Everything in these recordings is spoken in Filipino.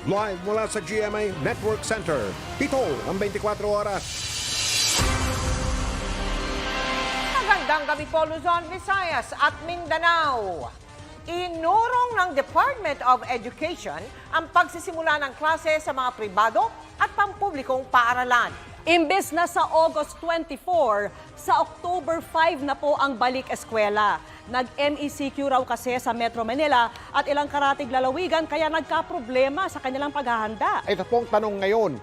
Live mula sa GMA Network Center. Ito ang 24 Oras. Magandang gabi po, Luzon, Visayas at Mindanao. Inurong ng Department of Education ang pagsisimula ng klase sa mga pribado at pampublikong paaralan. Imbes na sa August 24, sa October 5 na po ang balik eskwela. Nag-MECQ raw kasi sa Metro Manila at ilang karatig lalawigan kaya nagkaproblema sa kanilang paghahanda. Ito pong tanong ngayon,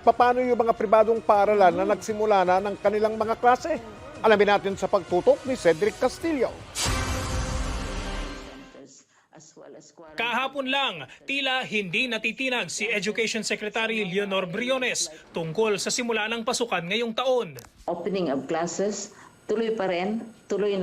paano yung mga pribadong paaralan na nagsimula na ng kanilang mga klase? Alamin natin sa pagtutok ni Cedric Castillo. Kahapon lang, tila hindi natitinag si Education Secretary Leonor Biyernes tungkol sa simula ng pasukan ngayong taon. Opening of classes, tuloy pa rin, tuloy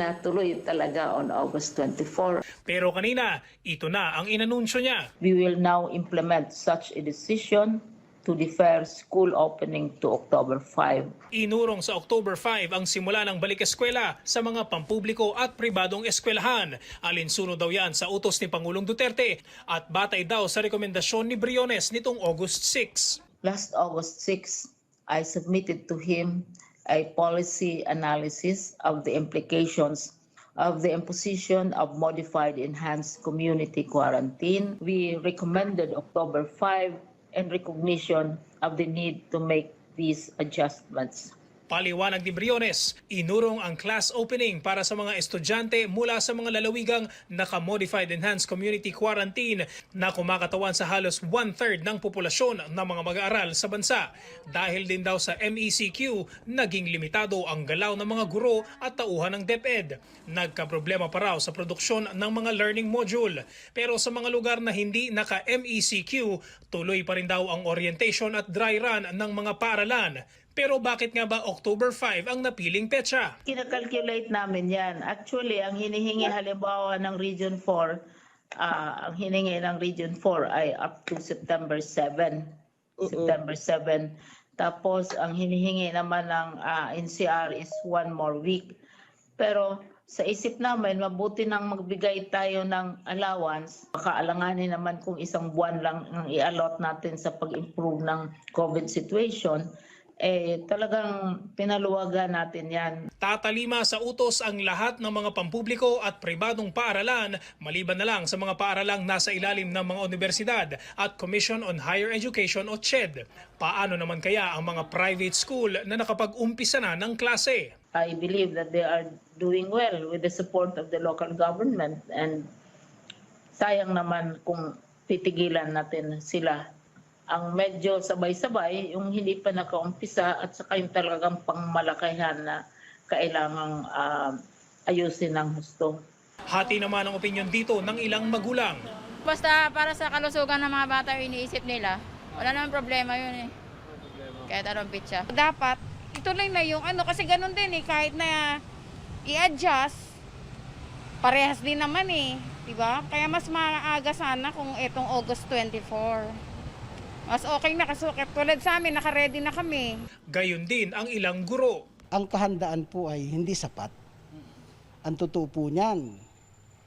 talaga on August 24. Pero kanina, ito na ang inanunsyo niya. We will now implement such a decision to defer school opening to October 5. Inurong sa October 5 ang simula ng balik eskwela sa mga pampubliko at pribadong eskwelahan. Alinsunod daw yan sa utos ni Pangulong Duterte at batay daw sa rekomendasyon ni Biyernes nitong August 6. Last August 6, I submitted to him a policy analysis of the implications of the imposition of modified enhanced community quarantine. We recommended October 5 in recognition of the need to make these adjustments. Paliwanag ni Biyernes, inurong ang class opening para sa mga estudyante mula sa mga lalawigang naka-modified enhanced community quarantine na kumakatawan sa halos 1/3 ng populasyon ng mga mag-aaral sa bansa. Dahil din daw sa MECQ, naging limitado ang galaw ng mga guro at tauhan ng DepEd. Nagkaproblema pa raw sa produksyon ng mga learning module. Pero sa mga lugar na hindi naka-MECQ, tuloy pa rin daw ang orientation at dry run ng mga paaralan. Pero bakit nga ba October 5 ang napiling petsa? Kinakalculate namin yan. Actually, ang hinihingi halimbawa ng Region 4, ang hiningi ng Region 4 ay up to September 7. September 7. Tapos, ang hinihingi naman ng NCR is 1 more week. Pero sa isip namin, mabuti nang magbigay tayo ng allowance. Baka alanganin naman kung isang buwan lang ang i-allot natin sa pag-improve ng COVID situation. Talagang pinaluwagan natin yan. Tatalima sa utos ang lahat ng mga pampubliko at pribadong paaralan, maliban na lang sa mga paaralang nasa ilalim ng mga universidad at Commission on Higher Education o CHED. Paano naman kaya ang mga private school na nakapag-umpisa na ng klase? I believe that they are doing well with the support of the local government, and sayang naman kung titigilan natin sila. Ang medyo sabay-sabay, yung hindi pa nakaumpisa at saka yung talagang pangmalakihan na kailangang ayusin ng husto. Hati naman ang opinyon dito ng ilang magulang. Basta para sa kalusugan ng mga bata yung iniisip nila, wala naman problema yun eh. Kahit anong pitsa. Dapat ituloy na yung kasi ganun din eh, kahit na i-adjust, parehas din naman eh. Diba? Kaya mas maaga sana kung itong August 24. Mas okay na kasi tulad sa amin, naka-ready na kami. Gayon din ang ilang guro. Ang kahandaan po ay hindi sapat. Ang totoo po niyan,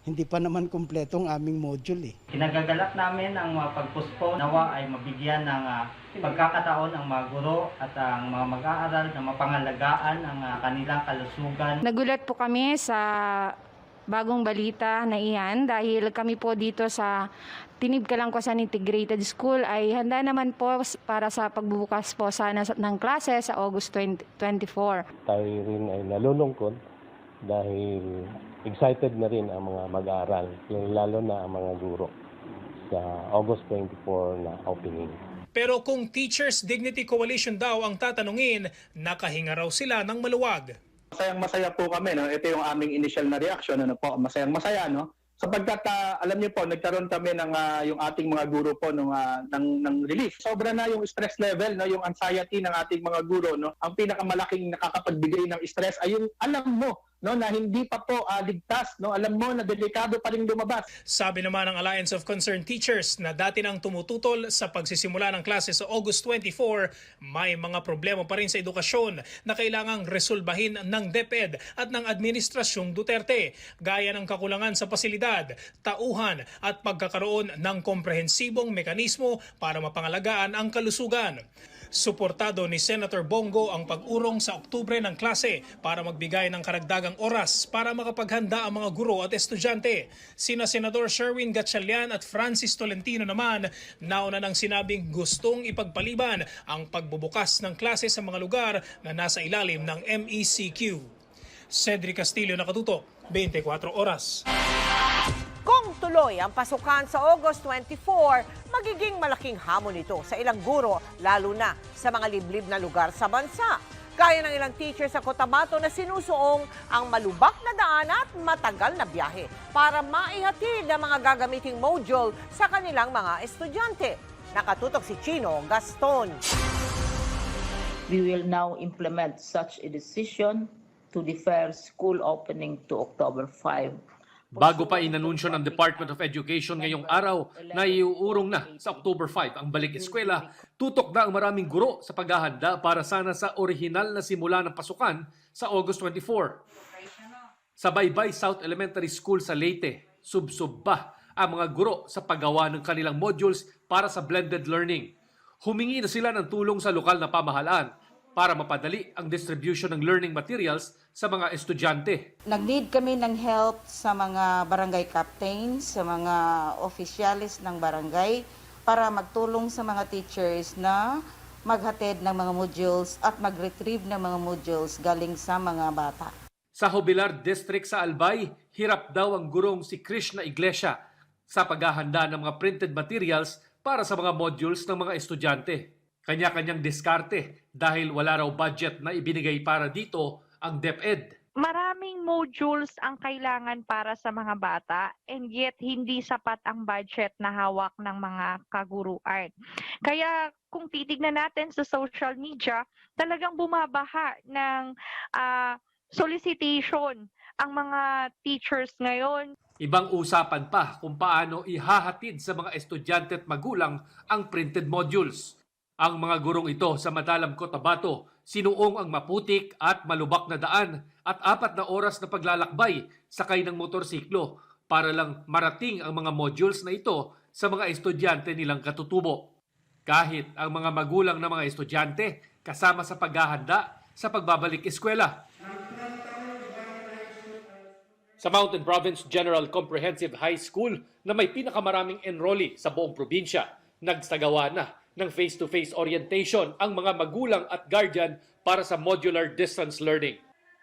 hindi pa naman kumpleto ang aming module eh. Kinagagalak namin ang mga pagpuspo, nawa ay mabigyan ng pagkakataon ang mga guro at ang mga mag-aaral na mapangalagaan ang kanilang kalusugan. Nagulat po kami sa bagong balita na iyan dahil kami po dito sa Tinibkalan-Kosan Integrated School ay handa naman po para sa pagbubukas po sana ng klase sa August 24. Tayo rin ay nalulungkot dahil excited na rin ang mga mag-aaral, lalo na ang mga guro sa August 24 na opening. Pero kung Teachers Dignity Coalition daw ang tatanungin, nakahinga raw sila ng maluwag. Masayang-masaya po kami, no? Ito yung aming initial na reaction, po, masayang-masaya, no? Sapagkat alam niyo po, nagkaroon kami ng yung ating mga guro po ng relief. Sobra na yung stress level, no, yung anxiety ng ating mga guro, no. Ang pinakamalaking nakakapagbigay ng stress ay yung alam mo no, na hindi pa po ligtas, no, alam mo na delikado pa rin lumabas. Sabi naman ng Alliance of Concerned Teachers na dati nang tumututol sa pagsisimula ng klase sa August 24, may mga problema pa rin sa edukasyon na kailangang resolbahin ng DepEd at ng Administrasyong Duterte, gaya ng kakulangan sa pasilidad, tauhan at pagkakaroon ng komprehensibong mekanismo para mapangalagaan ang kalusugan. Suportado ni Senator Bongo ang pag-urong sa Oktubre ng klase para magbigay ng karagdagang oras para makapaghanda ang mga guro at estudyante. Sina Senador Sherwin Gatchalian at Francis Tolentino naman nauna nang sinabing gustong ipagpaliban ang pagbubukas ng klase sa mga lugar na nasa ilalim ng MECQ. Cedric Castillo, Nakatutok, 24 Oras. Kung tuloy ang pasukan sa August 24, magiging malaking hamon ito sa ilang guro, lalo na sa mga liblib na lugar sa bansa. Gaya ng ilang teacher sa Cotabato na sinusuong ang malubak na daan at matagal na biyahe para maihatid ang mga gagamiting module sa kanilang mga estudyante. Nakatutok si Chino Gaston. We will now implement such a decision to defer school opening to October 5. Bago pa inanunsyo ng Department of Education ngayong araw na iuurong na sa October 5 ang balik eskwela, tutok na ang maraming guro sa paghahanda para sana sa orihinal na simula ng pasukan sa August 24. Sa Baybay South Elementary School sa Leyte, subsub pa ang mga guro sa paggawa ng kanilang modules para sa blended learning. Humingi na sila ng tulong sa lokal na pamahalaan para mapadali ang distribution ng learning materials sa mga estudyante. Nag-need kami ng help sa mga barangay captains, sa mga opisyalis ng barangay para magtulong sa mga teachers na maghatid ng mga modules at mag-retrieve ng mga modules galing sa mga bata. Sa Hobilar District sa Albay, hirap daw ang gurong si Krishna Iglesia sa paghahanda ng mga printed materials para sa mga modules ng mga estudyante. Kanya-kanyang diskarte dahil wala raw budget na ibinigay para dito ang DepEd. Maraming modules ang kailangan para sa mga bata and yet hindi sapat ang budget na hawak ng mga kaguruan. Kaya kung titignan natin sa social media, talagang bumabaha ng solicitation ang mga teachers ngayon. Ibang usapan pa kung paano ihahatid sa mga estudyante at magulang ang printed modules. Ang mga gurong ito sa Madalam Cotabato, sinuong ang Maputik at malubak na daan at 4 na oras na paglalakbay sakay ng motorsiklo para lang marating ang mga modules na ito sa mga estudyante nilang katutubo. Kahit ang mga magulang ng mga estudyante kasama sa paghahanda sa pagbabalik eskwela. Sa Mountain Province General Comprehensive High School na may pinakamaraming enrollee sa buong probinsya, nagsagawa na ng face-to-face orientation ang mga magulang at guardian para sa modular distance learning.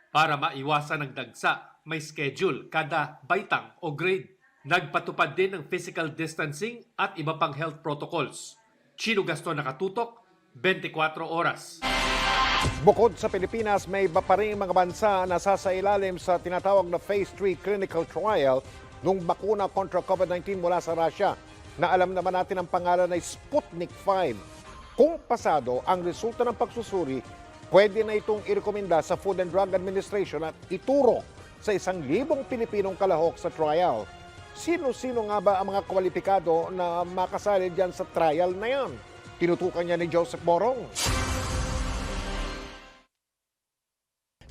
Para maiwasan ang dagsa, may schedule kada baitang o grade. Nagpatupad din ng physical distancing at iba pang health protocols. Chino Gaston, Nakatutok, 24 Oras. Bukod sa Pilipinas, may iba pa rin mga bansa na sasailalim sa tinatawag na Phase 3 clinical trial ng bakuna kontra COVID-19 mula sa Russia, na alam naman natin ang pangalan ay Sputnik V. Kung pasado ang resulta ng pagsusuri, pwede na itong irekomenda sa Food and Drug Administration at ituro sa 1,000 Pilipinong kalahok sa trial. Sino-sino nga ba ang mga kwalipikado na makasali dyan sa trial na yan? Tinutukan niya ni Joseph Morong.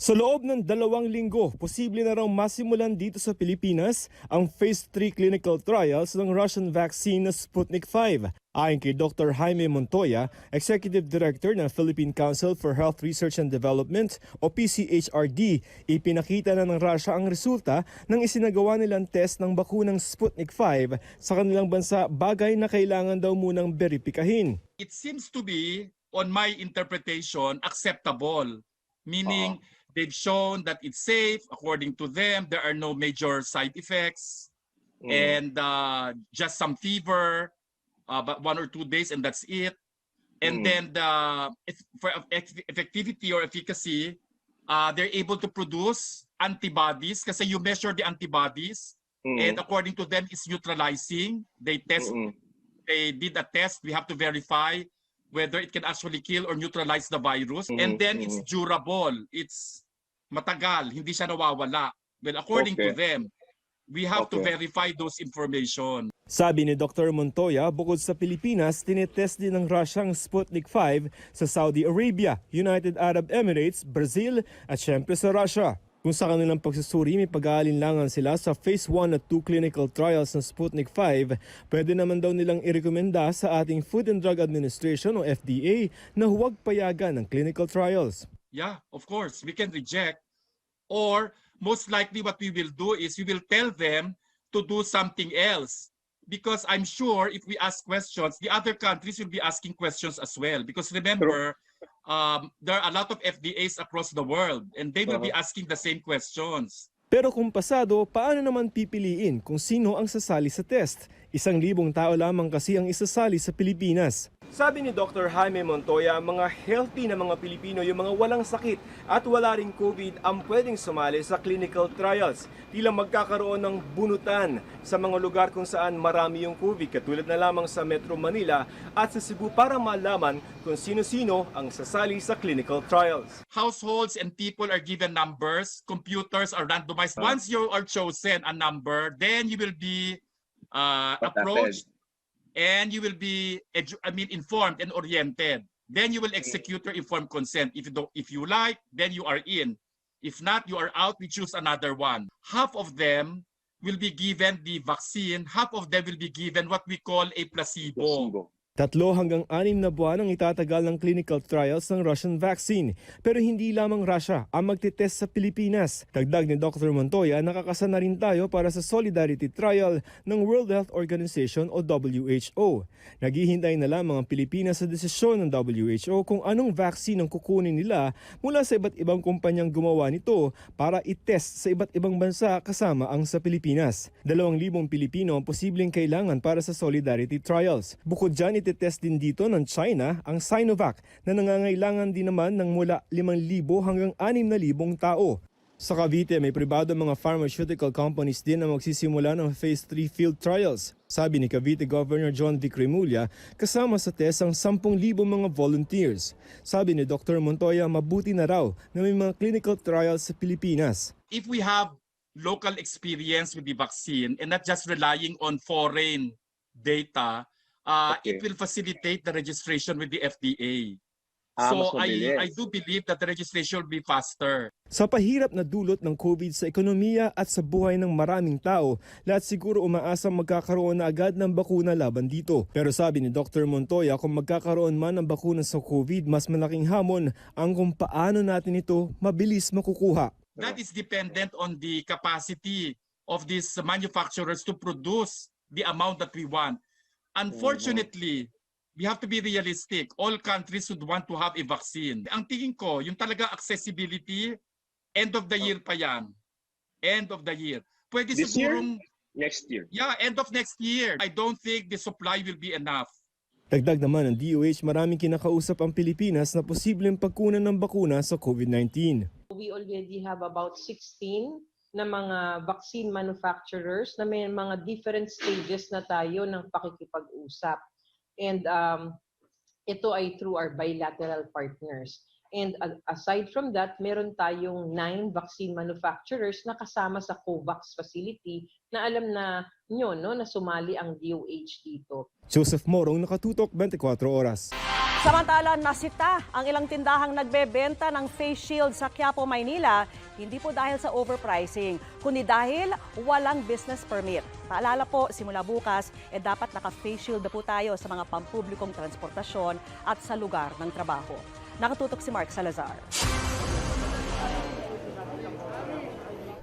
Sa loob ng 2 linggo, posible na raw masimulan dito sa Pilipinas ang Phase 3 clinical trials ng Russian vaccine na Sputnik V. Ayon kay Dr. Jaime Montoya, Executive Director ng Philippine Council for Health Research and Development o PCHRD, ipinakita na ng Russia ang resulta ng isinagawa nilang test ng bakunang Sputnik V sa kanilang bansa, bagay na kailangan daw munang beripikahin. It seems to be, on my interpretation, acceptable, meaning they've shown that it's safe. According to them, there are no major side effects and just some fever, but 1 or 2 days and that's it. And then for effectivity or efficacy, they're able to produce antibodies kasi you measure the antibodies and according to them, it's neutralizing. They did a test. We have to verify whether it can actually kill or neutralize the virus. And then it's durable. matagal, hindi siya nawawala. Well, according to them, we have to verify those information. Sabi ni Dr. Montoya, bukod sa Pilipinas, tinetest din ng Russia ang Sputnik V sa Saudi Arabia, United Arab Emirates, Brazil at syempre sa Russia. Kung sa kanilang pagsusuri may pag-aalinlangan sila sa Phase 1 at 2 clinical trials ng Sputnik V, pwede naman daw nilang irekomenda sa ating Food and Drug Administration o FDA na huwag payagan ng clinical trials. Yeah, of course, we can reject, or most likely what we will do is we will tell them to do something else. Because I'm sure if we ask questions, the other countries will be asking questions as well. Because remember, there are a lot of FDAs across the world and they will be asking the same questions. Pero kung pasado, paano naman pipiliin kung sino ang sasali sa test? 1,000 tao lamang kasi ang isasali sa Pilipinas. Sabi ni Dr. Jaime Montoya, mga healthy na mga Pilipino, yung mga walang sakit at wala ring COVID ang pwedeng sumali sa clinical trials. Tila magkakaroon ng bunutan sa mga lugar kung saan marami yung COVID, katulad na lamang sa Metro Manila at sa Cebu para malaman kung sino-sino ang sasali sa clinical trials. Households and people are given numbers, computers are randomized. Once you are chosen a number, then you will be approached and you will be informed and oriented. Then you will execute your informed consent. If you like, then you are in. If not, you are out. We choose another one. Half of them will be given the vaccine. Half of them will be given what we call a placebo. 3 hanggang 6 na buwan ang itatagal ng clinical trials ng Russian vaccine. Pero hindi lamang Russia ang magtitest sa Pilipinas. Dagdag ni Dr. Montoya, nakakasa na rin tayo para sa solidarity trial ng World Health Organization o WHO. Naghihintay na lamang ang Pilipinas sa desisyon ng WHO kung anong vaccine ang kukunin nila mula sa iba't ibang kumpanyang gumawa nito para itest sa iba't ibang bansa kasama ang sa Pilipinas. 2,000 Pilipino ang posibleng kailangan para sa solidarity trials. Bukod dyan, itetest din dito ng China ang Sinovac na nangangailangan din naman ng mula 5,000 hanggang 6,000 tao. Sa Cavite, may pribado mga pharmaceutical companies din na magsisimula ng Phase 3 field trials. Sabi ni Cavite Governor John V. Cremulya, kasama sa test ang 10,000 mga volunteers. Sabi ni Dr. Montoya, mabuti na raw na may mga clinical trials sa Pilipinas. If we have local experience with the vaccine and not just relying on foreign data, it will facilitate the registration with the FDA. So I do believe that the registration will be faster. Sa pahirap na dulot ng COVID sa ekonomiya at sa buhay ng maraming tao, lahat siguro umaasang magkakaroon na agad ng bakuna laban dito. Pero sabi ni Dr. Montoya, kung magkakaroon man ng bakuna sa COVID, mas malaking hamon ang kung paano natin ito mabilis makukuha. That is dependent on the capacity of these manufacturers to produce the amount that we want. Unfortunately, we have to be realistic. All countries would want to have a vaccine. Ang tingin ko, yung talaga accessibility, end of the year pa yan. End of the year. Pwede This sigurong... Next year? Yeah, end of next year. I don't think the supply will be enough. Dagdag naman ng DOH, maraming kinakausap ang Pilipinas na posibleng pagkunan ng bakuna sa COVID-19. We already have about 16 na mga vaccine manufacturers na may mga different stages na tayo ng pakikipag-usap. And ito ay through our bilateral partners. And aside from that, meron tayong 9 vaccine manufacturers na kasama sa COVAX facility na alam na nyo, no, na sumali ang DOH dito. Joseph Morong, Nakatutok, 24 Oras. Samantala, nasita ang ilang tindahang nagbebenta ng face shield sa Quiapo, Maynila, hindi po dahil sa overpricing, kundi dahil walang business permit. Paalala po, simula bukas, dapat naka-face shield na po tayo sa mga pampublikong transportasyon at sa lugar ng trabaho. Nakatutok si Mark Salazar.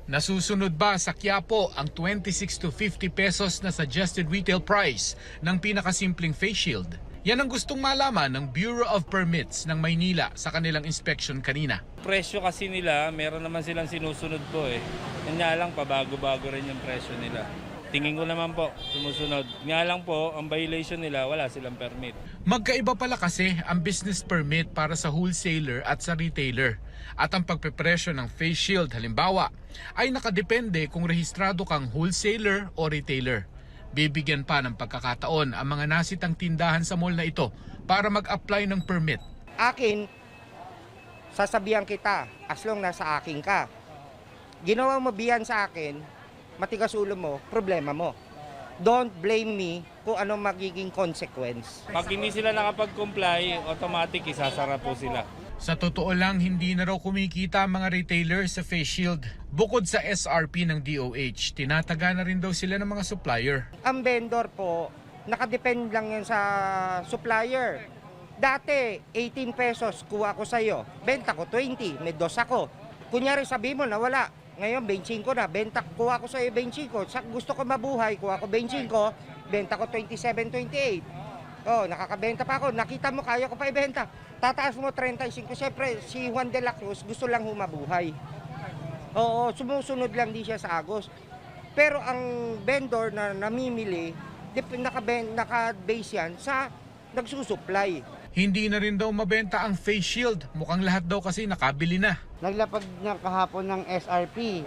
Nasusunod ba sa Quiapo ang 26 to 50 pesos na suggested retail price ng pinakasimpleng face shield? Yan ang gustong malaman ng Bureau of Permits ng Maynila sa kanilang inspection kanina. Presyo kasi nila, meron naman silang sinusunod po eh. Yan nga lang, pabago-bago rin yung presyo nila. Tingin ko naman po, sumusunod. Nga lang po, ang violation nila, wala silang permit. Magkaiba pala kasi ang business permit para sa wholesaler at sa retailer. At ang pagpepresyo ng face shield, halimbawa, ay nakadepende kung rehistrado kang wholesaler o retailer. Bibigyan pa ng pagkakataon ang mga nasitang tindahan sa mall na ito para mag-apply ng permit. Akin, sasabihan kita, as long nasa akin ka. Ginawa mo biyan sa akin, matigas ulo mo, problema mo. Don't blame me kung ano magiging consequence. Pag hindi sila nakapag-comply, automatic isasara po sila. Sa totoo lang, hindi na raw kumikita ang mga retailer sa face shield. Bukod sa SRP ng DOH, tinataga na rin daw sila ng mga supplier. Ang vendor po, nakadepend lang yan sa supplier. Dati, 18 pesos kuha ko sa'yo, benta ko 20, may dos ako. Kunyari sabi mo na wala, ngayon 25 na, benta kuha ko sa'yo 25. Gusto ko mabuhay, kuha ko 25, benta ko 27, 28. Oh, nakakabenta pa ako, nakita mo kaya ko pa ibenta. Tataas mo 35, siyempre si Juan de la Cruz gusto lang humabuhay. Oo, sumusunod lang di siya sa Agos. Pero ang vendor na namimili, naka-base yan sa nagsusupply. Hindi na rin daw mabenta ang face shield. Mukhang lahat daw kasi nakabili na. Naglapag na kahapon ng SRP.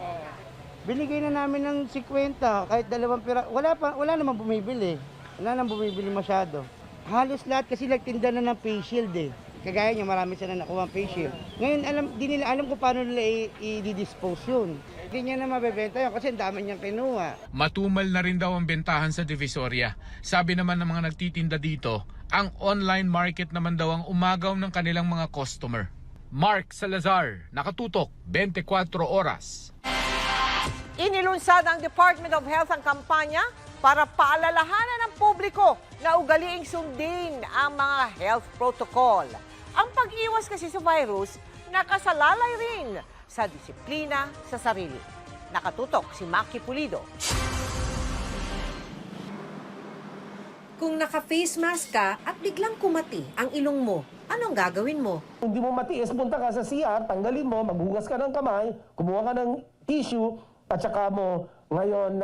Binigay na namin ng 50, kahit 2 pira. Wala namang bumibili. Wala namang bumibili masyado. Halos lahat kasi nagtinda na ng face shield eh. Kagaya niya, marami sila nakuha ng face shield. Ngayon, di nila alam kung paano nila i-dispose yun. Hindi niya na mabebenta yun kasi ang dami niyang kinuha. Matumal na rin daw ang bentahan sa Divisoria. Sabi naman ng mga nagtitinda dito, ang online market naman daw ang umagaw ng kanilang mga customer. Mark Salazar, nakatutok, 24 oras. Inilunsad ng Department of Health ang kampanya para paalalahanan ng publiko na ugaliing sundin ang mga health protocol. Ang pag-iwas kasi sa virus, nakasalalay rin sa disiplina sa sarili. Nakatutok si Maki Pulido. Kung naka-face mask ka at biglang kumati ang ilong mo, anong gagawin mo? Kung hindi mo matiis, punta ka sa CR, tanggalin mo, maghugas ka ng kamay, kumuha ka ng tissue, at saka mo ngayon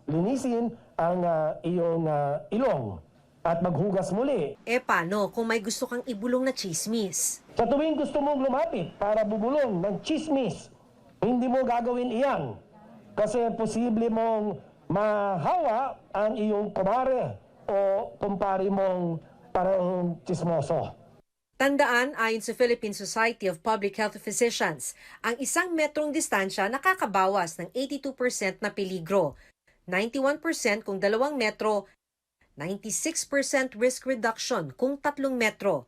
linisin ang iyong ilong at maghugas muli. Paano kung may gusto kang ibulong na chismis? Sa tuwing gusto mong lumapit para bubulong ng chismis, hindi mo gagawin iyan kasi posible mong mahawa ang iyong kumare o kumpare mong parehong chismoso. Tandaan, ayon sa Philippine Society of Public Health Physicians, ang 1 metrong distansya nakakabawas ng 82% na peligro, 91% kung 2 metro, 96% risk reduction kung 3 metro.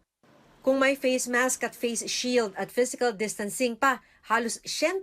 Kung may face mask at face shield at physical distancing pa, halos 100%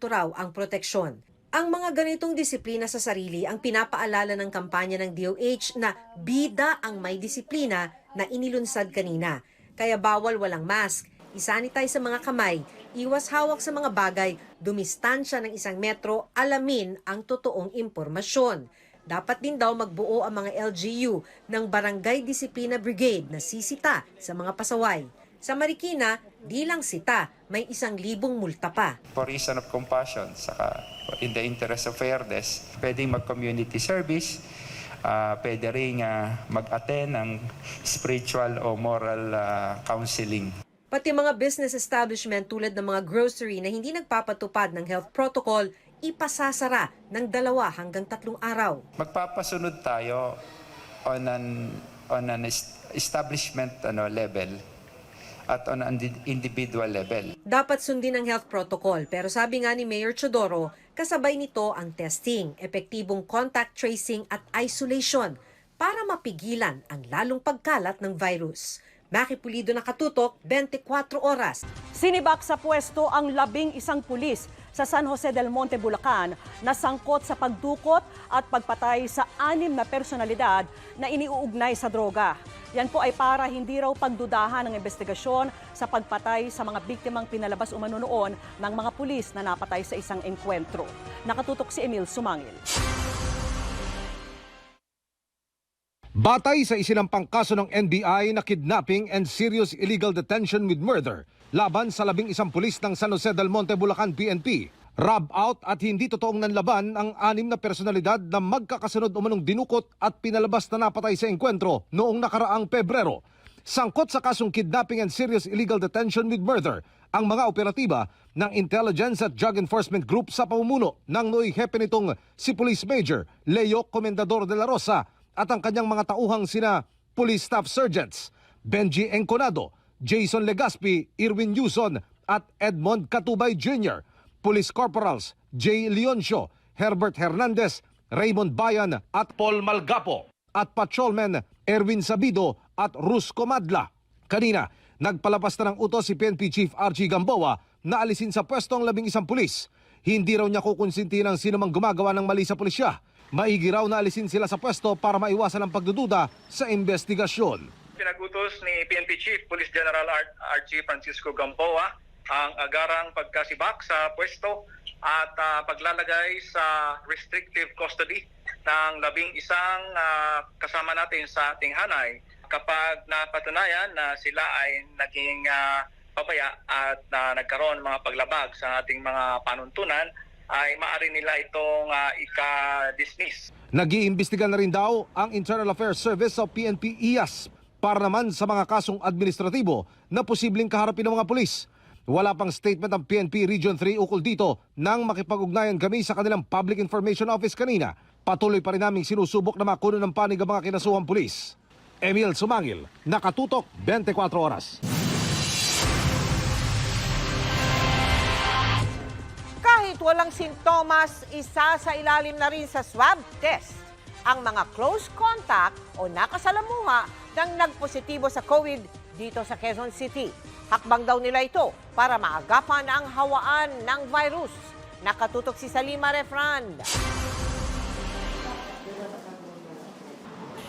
raw ang proteksyon. Ang mga ganitong disiplina sa sarili ang pinapaalala ng kampanya ng DOH na bida ang may disiplina na inilunsad kanina. Kaya bawal walang mask, isanitize sa mga kamay, iwas hawak sa mga bagay, dumistansya ng 1 metro, alamin ang totoong impormasyon. Dapat din daw magbuo ang mga LGU ng Barangay Disiplina Brigade na sisita sa mga pasaway. Sa Marikina, di lang sita, may 1,000 multa pa. For reason of compassion, saka in the interest of fairness, pwedeng mag-community service, pwede rin mag-attend ng spiritual o moral counseling. Pati mga business establishment tulad ng mga grocery na hindi nagpapatupad ng health protocol, ipasasara ng 2 hanggang 3 araw. Magpapasunod tayo on an establishment level at on an individual level. Dapat sundin ang health protocol pero sabi nga ni Mayor Chodoro, kasabay nito ang testing, epektibong contact tracing at isolation para mapigilan ang lalong pagkalat ng virus. Maki Pulido, nakatutok, 24 oras. Sinibak sa pwesto ang 11 pulis sa San Jose del Monte, Bulacan na sangkot sa pagdukot at pagpatay sa 6 na personalidad na iniuugnay sa droga. Yan po ay para hindi raw pagdudahan ng investigasyon sa pagpatay sa mga biktimang pinalabas umano noon ng mga pulis na napatay sa isang engkwentro. Nakatutok si Emil Sumangil. Batay sa isinampang kaso ng NBI na kidnapping and serious illegal detention with murder laban sa 11 pulis ng San Jose del Monte, Bulacan PNP, rob out at hindi totoong nanlaban ang 6 na personalidad na magkakasunod umanong dinukot at pinalabas na napatay sa engkwentro noong nakaraang Pebrero. Sangkot sa kasong kidnapping and serious illegal detention with murder ang mga operatiba ng Intelligence at Drug Enforcement Group sa pamumuno ng Noy Hepe nitong si Police Major Leo Comendador de la Rosa at ang kanyang mga tauhang sina Police Staff Sergeants Benji Enconado, Jason Legaspi, Irwin Yuson at Edmond Katubay Jr., Police Corporals J. Leoncio, Herbert Hernandez, Raymond Bayan at Paul Malgapo, at Patrolman Erwin Sabido at Rus Comadla. Kanina, nagpalabas na ng utos si PNP Chief Archie Gamboa na alisin sa pwesto ang 11 pulis. Hindi raw niya kukonsinti ng sino mang gumagawa ng mali sa pulisya. Maigi raw na alisin sila sa pwesto para maiwasan ang pagdududa sa investigasyon. Pinagutos ni PNP Chief Police General Archie Francisco Gamboa ang agarang pagkasibak sa pwesto at paglalagay sa restrictive custody ng 11 kasama natin sa ating hanay kapag napatunayan na sila ay naging pabaya at nagkaroon mga paglabag sa ating mga panuntunan, ay maaari nila itong ika-dismiss. Nag-iimbestiga na rin daw ang Internal Affairs Service o PNP IAS para naman sa mga kasong administratibo na posibleng kaharapin ng mga pulis. Wala pang statement ang PNP Region 3 ukol dito nang makipag-ugnayan kami sa kanilang Public Information Office kanina. Patuloy pa rin naming sinusubok na makuno ng panig ang mga kinasuhang pulis. Emil Sumangil, Nakatutok, 24 Oras. Kahit walang sintomas, isa sa ilalim na rin sa swab test ang mga close contact o nakasalamuha ng nagpositibo sa COVID dito sa Quezon City. Hakbang daw nila ito para maagapan ang hawaan ng virus. Nakatutok si Salima Refrand.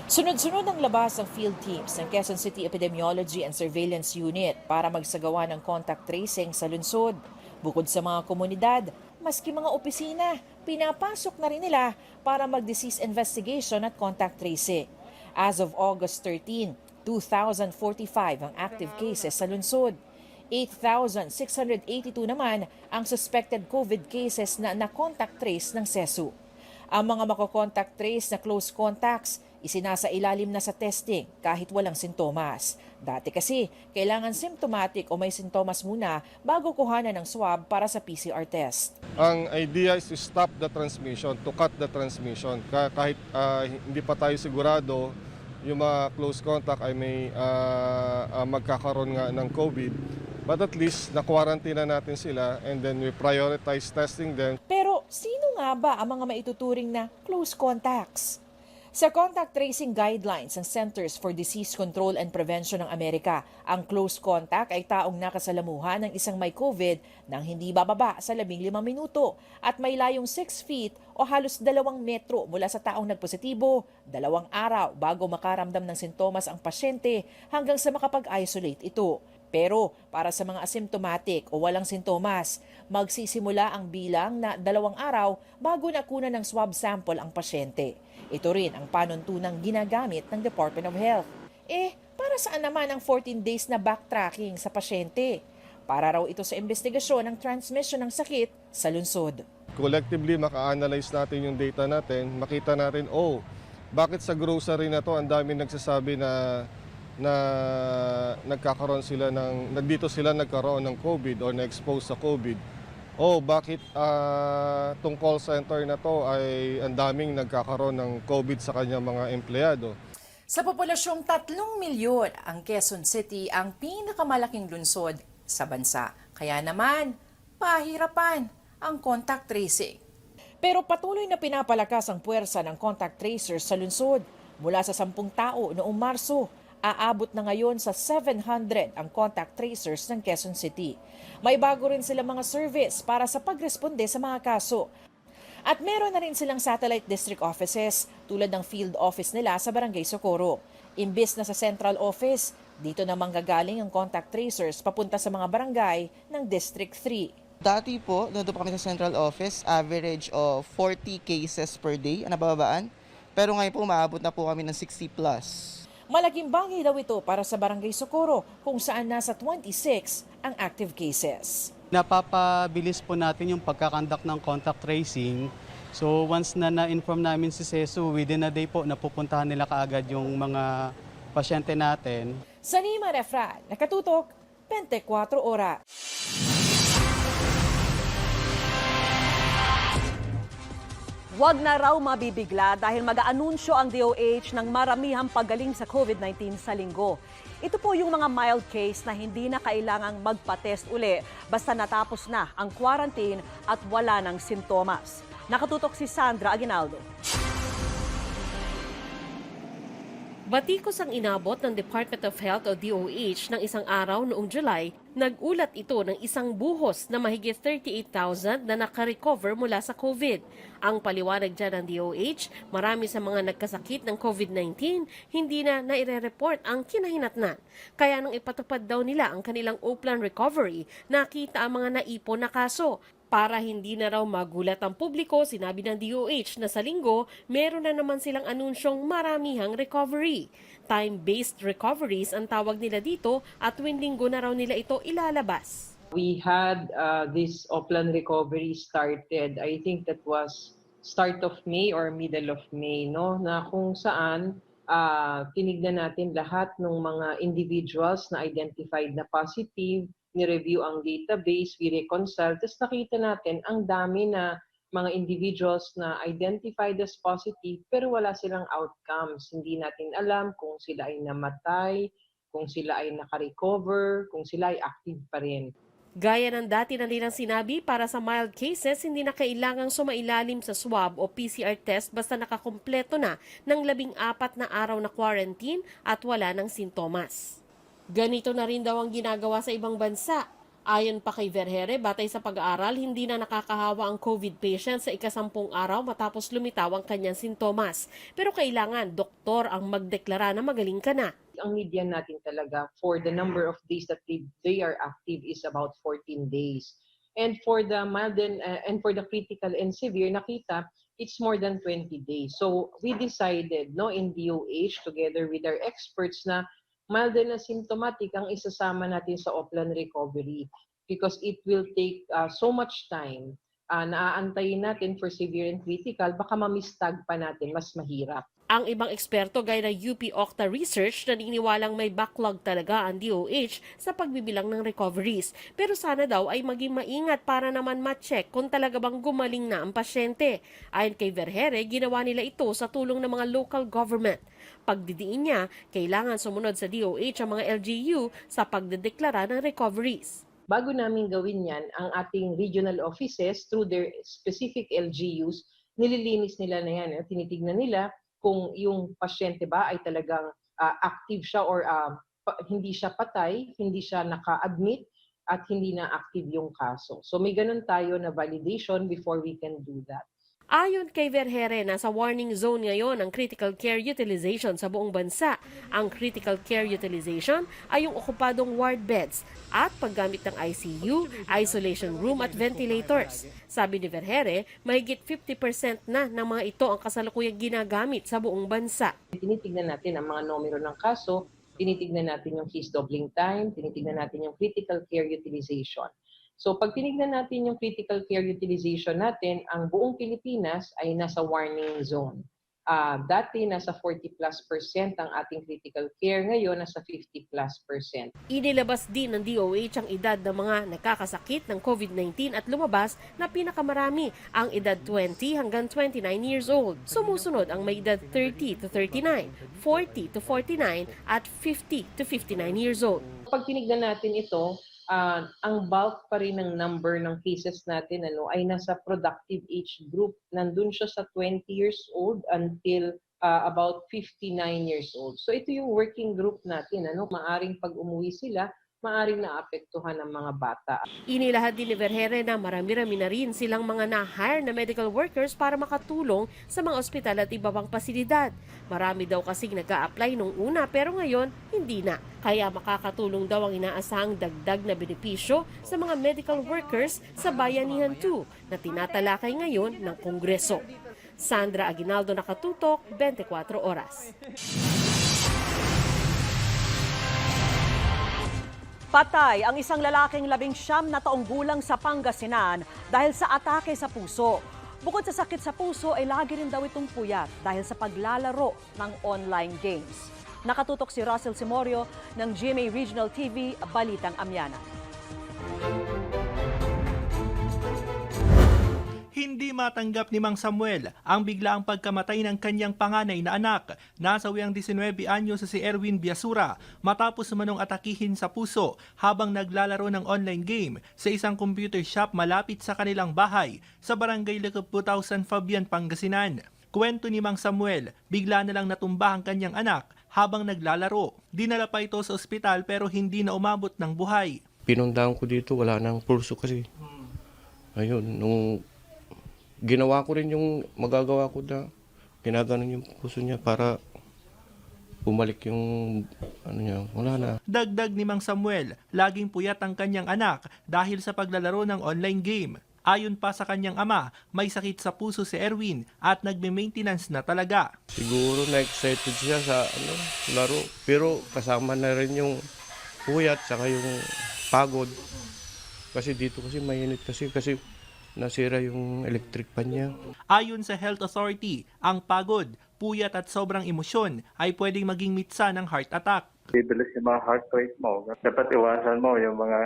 Sunod-sunod ang labas ang field teams ng Quezon City Epidemiology and Surveillance Unit para magsagawa ng contact tracing sa lungsod. Bukod sa mga komunidad, maski mga opisina, pinapasok na rin nila para mag-disease investigation at contact tracing. As of August 13, 2,045 ang active cases sa lungsod. 8,682 naman ang suspected COVID cases na na-contact trace ng SESU. Ang mga mako-contact trace na close contacts, isinasailalim na sa testing kahit walang sintomas. Dati kasi, kailangan symptomatic o may sintomas muna bago kuhanan ng swab para sa PCR test. Ang idea is to stop the transmission, to cut the transmission. Kahit hindi pa tayo sigurado yung mga close contact ay may magkakaroon nga ng COVID. But at least, na-quarantine na natin sila and then we prioritize testing them. Pero sino nga ba ang mga maituturing na close contacts? Sa contact tracing guidelines ng Centers for Disease Control and Prevention ng Amerika, ang close contact ay taong nakasalamuhan ng isang may COVID nang hindi bababa sa 15 minuto at may layong 6 feet o halos 2 metro mula sa taong nagpositibo, 2 araw bago makaramdam ng sintomas ang pasyente hanggang sa makapag-isolate ito. Pero para sa mga asymptomatic o walang sintomas, magsisimula ang bilang na 2 araw bago nakunan ng swab sample ang pasyente. Ito rin ang panuntunang ginagamit ng Department of Health. Para saan naman ang 14 days na backtracking sa pasyente? Para raw ito sa investigasyon ng transmission ng sakit sa lungsod. Collectively, maka-analyze natin yung data natin, makita natin, bakit sa grocery na to ang daming nagsasabi na nagkakaroon sila dito sila nagkaroon ng COVID or na-expose sa COVID. Bakit tong call center na to ay ang daming nagkakaroon ng COVID sa kanyang mga empleyado. Sa populasyong 3 milyon, ang Quezon City ang pinakamalaking lungsod sa bansa. Kaya naman, pahirapan ang contact tracing. Pero patuloy na pinapalakas ang puwersa ng contact tracers sa lungsod. Mula sa 10 tao noong Marso, aabot na ngayon sa 700 ang contact tracers ng Quezon City. May bago rin silang mga service para sa pagresponde sa mga kaso. At meron na rin silang satellite district offices tulad ng field office nila sa Barangay Socorro. Imbes na sa central office, dito namang gagaling ang contact tracers papunta sa mga barangay ng District 3. Dati po, doon po kami sa central office, average of 40 cases per day ang nabababaan. Pero ngayon po, maabot na po kami ng 60 plus. Malaking bagay daw ito para sa Barangay Socorro kung saan nasa 26 ang active cases. Napapabilis po natin yung pagkakandak ng contact tracing. So once na na-inform namin si SESU, within a day po napupuntahan nila kaagad yung mga pasyente natin. Salima Refrand, Nakatutok, 24 Oras. Huwag na raw mabibigla dahil mag-aanunsyo ang DOH ng maramihang paggaling sa COVID-19 sa Linggo. Ito po yung mga mild case na hindi na kailangang magpa-test uli basta natapos na ang quarantine at wala ng sintomas. Nakatutok si Sandra Aguinaldo. Batikos ang inabot ng Department of Health o DOH ng isang araw noong July, nag-ulat ito ng isang buhos na mahigit 38,000 na nakarecover mula sa COVID. Ang paliwanag dyan ng DOH, marami sa mga nagkasakit ng COVID-19 hindi na naire-report ang kinahinatnan. Kaya nung ipatupad daw nila ang kanilang Oplan recovery, nakita ang mga naipon na kaso. Para hindi na raw magulat ang publiko, sinabi ng DOH na sa Linggo, meron na naman silang anunsyong maramihang recovery. Time-based recoveries ang tawag nila dito at tuwing Linggo na raw nila ito ilalabas. We had this Oplan recovery started, I think that was start of May or middle of May, no? Na kung saan tinignan natin lahat ng mga individuals na identified na positive, ni-review ang database, we reconcile, tapos nakita natin ang dami na mga individuals na identified as positive pero wala silang outcomes. Hindi natin alam kung sila ay namatay, kung sila ay nakarecover, kung sila ay active pa rin. Gaya ng dati na nilang sinabi, para sa mild cases, hindi na kailangang sumailalim sa swab o PCR test basta nakakumpleto na ng 14 na araw na quarantine at wala ng sintomas. Ganito na rin daw ang ginagawa sa ibang bansa. Ayon pa kay Vergere, batay sa pag-aaral, hindi na nakakahawa ang COVID patient sa ika-10 araw matapos lumitaw ang kanyang sintomas. Pero kailangan doktor ang magdeklara na magaling ka na. Ang median natin talaga for the number of days that they are active is about 14 days. And for the mild and for the critical and severe, nakita, it's more than 20 days. So we decided in DOH together with our experts na mild na symptomatic ang isasama natin sa Oplan recovery because it will take so much time. Naaantayin natin for severe and critical, baka mamistag pa natin, mas mahirap. Ang ibang eksperto gaya ng UP Octa Research naniniwalang may backlog talaga ang DOH sa pagbibilang ng recoveries. Pero sana daw ay maging maingat para naman ma-check kung talaga bang gumaling na ang pasyente. Ayon kay Vergere, ginawa nila ito sa tulong ng mga local government. Pagdidiin niya, kailangan sumunod sa DOH ang mga LGU sa pagdedeklara ng recoveries. Bago namin gawin yan, ang ating regional offices through their specific LGUs, nililinis nila na yan. Tinitignan nila kung yung pasyente ba ay talagang active siya or hindi siya patay, hindi siya naka-admit at hindi na active yung kaso. So may ganun tayo na validation before we can do that. Ayon kay Vergere, nasa warning zone ngayon ang critical care utilization sa buong bansa. Ang critical care utilization ay yung okupadong ward beds at paggamit ng ICU, isolation room at ventilators. Sabi ni Vergere, mahigit 50% na ng mga ito ang kasalukuyang ginagamit sa buong bansa. Tinitignan natin ang mga numero ng kaso, tinitignan natin yung case doubling time, tinitignan natin yung critical care utilization. So pag tinignan natin yung critical care utilization natin, ang buong Pilipinas ay nasa warning zone. Dati nasa 40+% ang ating critical care, ngayon nasa 50+%. Inilabas din ng DOH ang edad ng mga nakakasakit ng COVID-19 at lumabas na pinakamarami ang edad 20 hanggang 29 years old. Sumusunod ang may edad 30 to 39, 40 to 49 at 50 to 59 years old. Pag tinignan natin ito, ang bulk pa rin ng number ng cases natin ay nasa productive age group. Nandun siya sa 20 years old until about 59 years old. So ito yung working group natin. Maaring pag umuwi sila, maaring naapektuhan ng mga bata. Inilahad din ni Vergere na marami-rami na rin silang mga na-hire na medical workers para makatulong sa mga ospital at iba pang pasilidad. Marami daw kasing nag-a-apply nung una pero ngayon hindi na. Kaya makakatulong daw ang inaasahang dagdag na benepisyo sa mga medical workers sa Bayanihan 2 na tinatalakay ngayon ng Kongreso. Sandra Aguinaldo, Nakatutok, 24 Oras. Patay ang isang lalaking 19 na taong gulang sa Pangasinan dahil sa atake sa puso. Bukod sa sakit sa puso ay lagi rin daw itong puyat dahil sa paglalaro ng online games. Nakatutok si Russell Simorio ng GMA Regional TV, Balitang Amyana. Hindi matanggap ni Mang Samuel ang biglaang pagkamatay ng kanyang panganay na anak. Nasawi ang 19 anyo sa si Erwin Biasura matapos manong atakihin sa puso habang naglalaro ng online game sa isang computer shop malapit sa kanilang bahay sa barangay Lecuputaw, San Fabian, Pangasinan. Kwento ni Mang Samuel, bigla na lang natumba ang kanyang anak habang naglalaro. Dinala pa ito sa ospital pero hindi na umabot ng buhay. Pinundahan ko dito, wala nang pulso kasi. Ayun, nung ginawa ko rin yung magagawa ko na ginaganon yung puso niya para bumalik yung niya, wala na. Dagdag ni Mang Samuel, laging puyat ang kanyang anak dahil sa paglalaro ng online game. Ayon pa sa kanyang ama, may sakit sa puso si Erwin at nagme-maintenance na talaga. Siguro na-excited siya sa laro, pero kasama na rin yung puyat saka yung pagod. Kasi dito kasi mainit kasi nasira yung electric pan niya. Ayon sa Health Authority, ang pagod, puyat at sobrang emosyon ay pwedeng maging mitsa ng heart attack. Bibilis yung mga heart rate mo. Dapat iwasan mo yung mga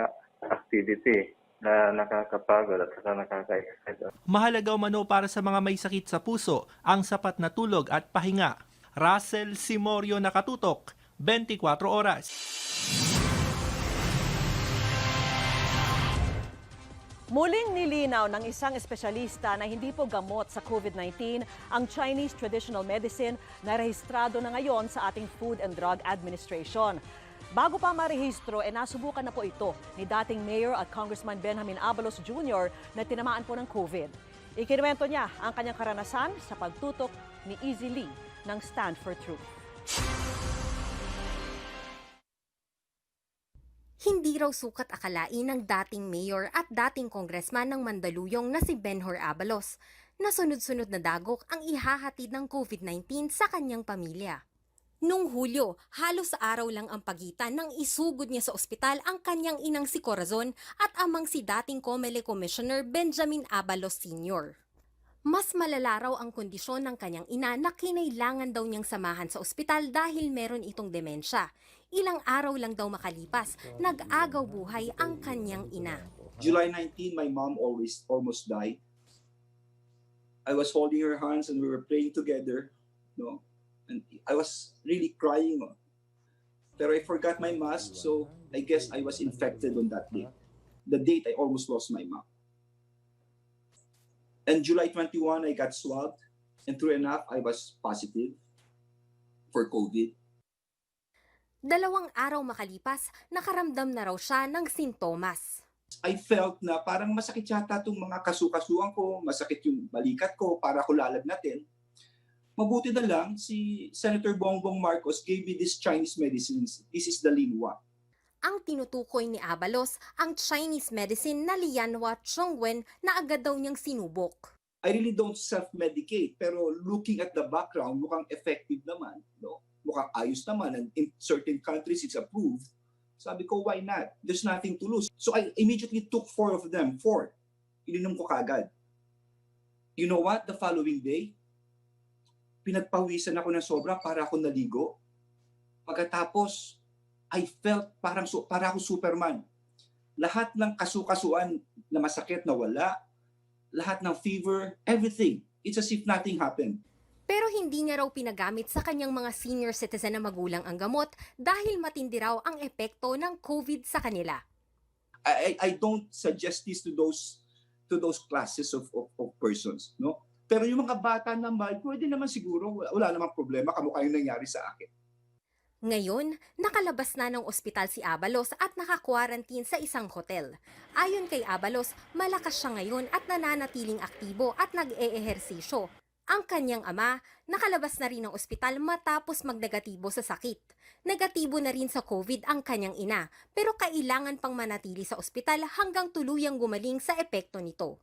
activity na nakakapagod at nakaka-excite. Mahalaga umano para sa mga may sakit sa puso ang sapat na tulog at pahinga. Russell Simorio, Nakatutok, 24 Oras. Muling nilinaw ng isang espesyalista na hindi po gamot sa COVID-19 ang Chinese traditional medicine na rehistrado na ngayon sa ating Food and Drug Administration. Bago pa marehistro, nasubukan na po ito ni dating Mayor at Congressman Benjamin Abalos Jr. na tinamaan po ng COVID. Ikinuwento niya ang kanyang karanasan sa pagtutok ni Easy Lee ng Stand for Truth. Hindi raw sukat akalain ng dating mayor at dating congressman ng Mandaluyong na si Benhur Abalos na sunod-sunod na dagok ang ihahatid ng COVID-19 sa kanyang pamilya. Noong Hulyo, halos araw lang ang pagitan nang isugod niya sa ospital ang kanyang inang si Corazon at amang si dating COMELEC Commissioner Benjamin Abalos Sr. Mas malala raw ang kondisyon ng kanyang ina na kinailangan daw niyang samahan sa ospital dahil meron itong demensya. Ilang araw lang daw makalipas, nag-agaw buhay ang kanyang ina. July 19, my mom almost died. I was holding her hands and we were praying together. No? And I was really crying. Pero I forgot my mask, so I guess I was infected on that day. The date I almost lost my mom. And July 21, I got swabbed. And true enough, I was positive for COVID. 2 araw makalipas, nakaramdam na raw siya ng sintomas. I felt na parang masakit yata itong mga kasukasuan ko, masakit yung balikat ko para ko lalagnatin. Mabuti na lang, si Senator Bongbong Marcos gave me this Chinese medicines. This is the Linggo. Ang tinutukoy ni Abalos, ang Chinese medicine na Lianhua Chongwen na agad daw niyang sinubok. I really don't self-medicate, pero looking at the background, mukhang effective naman. No? Mukhang ayos naman, and in certain countries it's approved. Sabi ko, why not? There's nothing to lose. So I immediately took 4 of them. 4. Ininom ko kagad. You know what? The following day, pinagpawisan ako ng sobra para ako naligo. Pagkatapos, I felt para ako Superman. Lahat ng kasukasuan na masakit na wala, lahat ng fever, everything. It's as if nothing happened. Pero hindi niya raw pinagamit sa kanyang mga senior citizen na magulang ang gamot dahil matindi raw ang epekto ng COVID sa kanila. I don't suggest this to those classes of persons, no? Pero yung mga bata naman, pwede naman siguro, wala namang problema, kamukha yung nangyari sa akin. Ngayon, nakalabas na ng ospital si Abalos at naka-quarantine sa isang hotel. Ayon kay Abalos, malakas siya ngayon at nananatiling aktibo at nag-e-ehersisyo. Ang kanyang ama, nakalabas na rin ng ospital matapos magnegatibo sa sakit. Negatibo na rin sa COVID ang kanyang ina, pero kailangan pang manatili sa ospital hanggang tuluyang gumaling sa epekto nito.